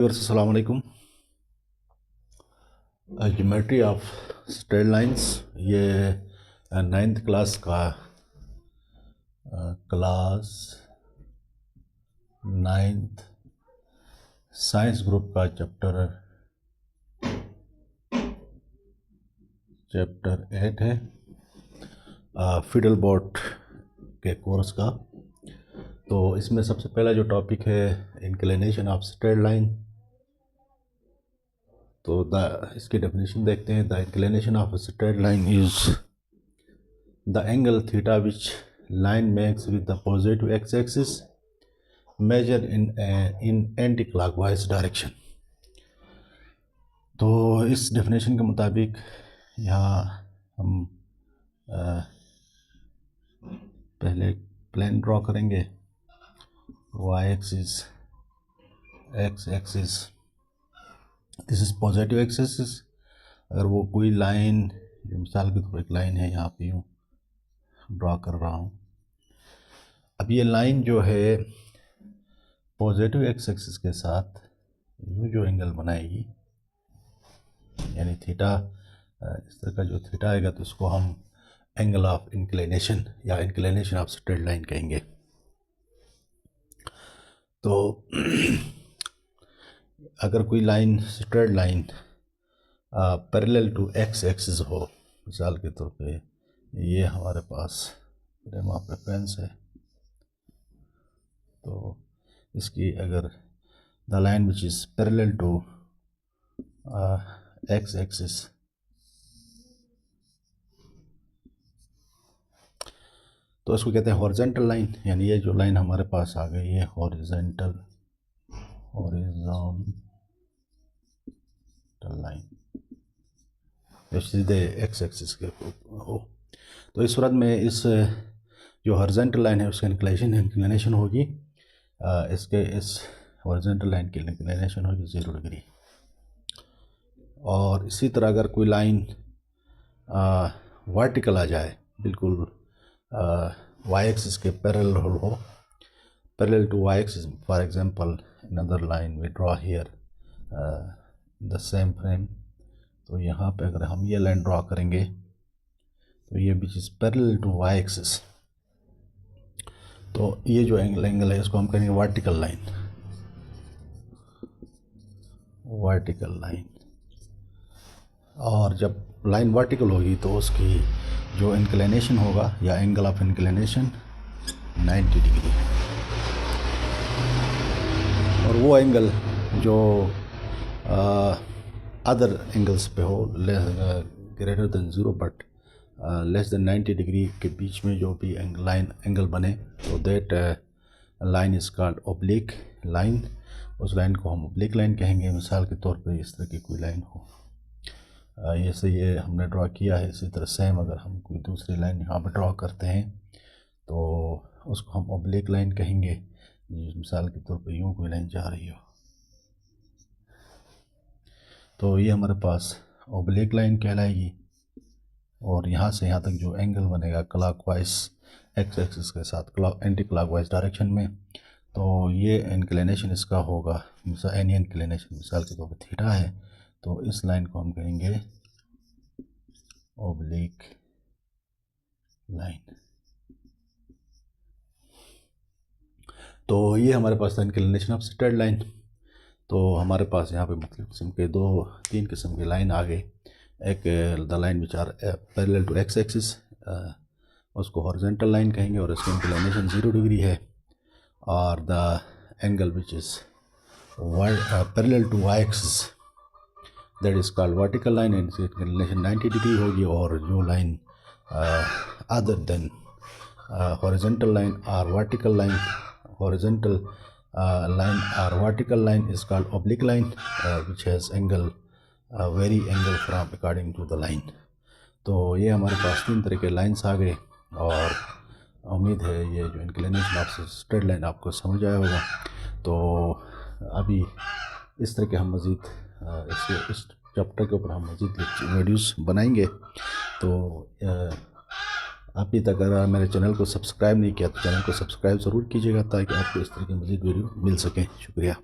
अस्सलाम वालेकुम। Geometry of straight lines, ये 9th क्लास का क्लास 9th साइंस ग्रुप का चैप्टर 8 है, फिडल बोर्ड के कोर्स का। तो इसमें सबसे पहला जो टॉपिक है इंक्लिनेशन ऑफ स्ट्रेट लाइन। तो इसकी डेफिनेशन देखते हैं। The inclination of straight line is the angle theta which line makes with the positive x axis measure in anti clockwise direction. तो इस डेफिनेशन के मुताबिक यहाँ हम पहले प्लेन ड्रॉ करेंगे। y axis, x axis, this is positive axis. अगर वो कोई लाइन, जो मिसाल के तौर पर एक लाइन है, यहाँ पे यूँ ड्रॉ कर रहा हूँ। अब ये लाइन जो है पॉजिटिव एक्स एक्सिस के साथ यूँ जो एंगल बनाएगी, यानी थीटा, इस तरह का जो थीटा आएगा, तो इसको हम एंगल ऑफ इंक्लिनेशन या इंक्लिनेशन ऑफ स्ट्रेट लाइन कहेंगे। तो अगर कोई line, straight line parallel to x axis हो, मिसाल के तौर पे ये हमारे पास फ्रेम ऑफ रेफरेंस है, तो इसकी अगर the line which is parallel to x axis, तो इसको कहते हैं हॉरिजॉन्टल लाइन। यानी ये जो लाइन हमारे पास आ गई है हॉरिजॉन्टल लाइन, जो सीधे एक्स एक्सिस के हो। तो इस सूरत में इस जो हॉरिजॉन्टल लाइन है उसका इंक्लिनेशन होगी, इसके इस हॉरिजॉन्टल लाइन की इंक्लिनेशन होगी 0 डिग्री। और इसी तरह अगर कोई लाइन वर्टिकल आ जाए, बिल्कुल y एक्सिस के पैरेलल हो, parallel to y axis, for example another line we draw here the same frame. तो यहाँ पे अगर हम ये लाइन ड्रॉ करेंगे, तो ये which is parallel to y axis, तो ये जो एंगल है इसको हम कहेंगे वर्टिकल लाइन, वर्टिकल लाइन। और जब लाइन वर्टिकल होगी तो उसकी जो इंक्लिनेशन होगा या एंगल ऑफ इंक्लिनेशन 90 डिग्री। और वो एंगल जो अदर एंगल्स पे हो, greater than 0 but less than 90 degree के बीच में जो भी एंगल बने, तो that line is called oblique line. उस लाइन को हम ओब्लिक लाइन कहेंगे। मिसाल के तौर पे इस तरह की कोई लाइन हो, जैसे ये हमने ड्रॉ किया है, इसी तरह सेम अगर हम कोई दूसरी लाइन यहाँ पर ड्रॉ करते हैं तो उसको हम ओब्लिक लाइन कहेंगे। मिसाल के तौर पे यूँ कोई लाइन जा रही हो, तो ये हमारे पास ओब्लिक लाइन कहलाएगी। और यहाँ से यहाँ तक जो एंगल बनेगा क्लॉकवाइज एक्स एक्सिस के साथ एंटी क्लॉकवाइज डायरेक्शन में, तो ये इंक्लिनेशन इसका होगा एनी इंक्लिनेशन, मिसाल के तौर पर थीटा है, तो इस लाइन को हम कहेंगे ओब्लिक लाइन। तो ये हमारे पास था इंक्लिनेशन ऑफ स्ट्रेट लाइन। तो हमारे पास यहाँ पे मुख्तलिफ किस्म के 2-3 किस्म के लाइन आ गए। एक the line which are parallel to x axis, उसको हॉरिजॉन्टल लाइन कहेंगे और इसकी इंक्लिनेशन 0 डिग्री है। और the angle which is parallel to Y axis, that is called vertical line, and इसकी इंक्लिनेशन 90 डिग्री होगी। और जो line other than horizontal line और vertical line, horizontal line or vertical line is called oblique line, which has angle vary angle from according to the line। तो ये हमारे पास 3 तरह के लाइन्स आ गए, और उम्मीद है ये जो इंक्लिनेशन ऑफ स्ट्रेट लाइन आपको समझ आया होगा। तो अभी इस तरह के हम मज़ीद इस चैप्टर के ऊपर हम मज़ीद वीडियोस बनाएंगे। तो अभी तक अगर मेरे चैनल को सब्सक्राइब नहीं किया तो चैनल को सब्सक्राइब ज़रूर कीजिएगा, ताकि आपको इस तरह की मज़ीद वीडियो मिल सकें। शुक्रिया।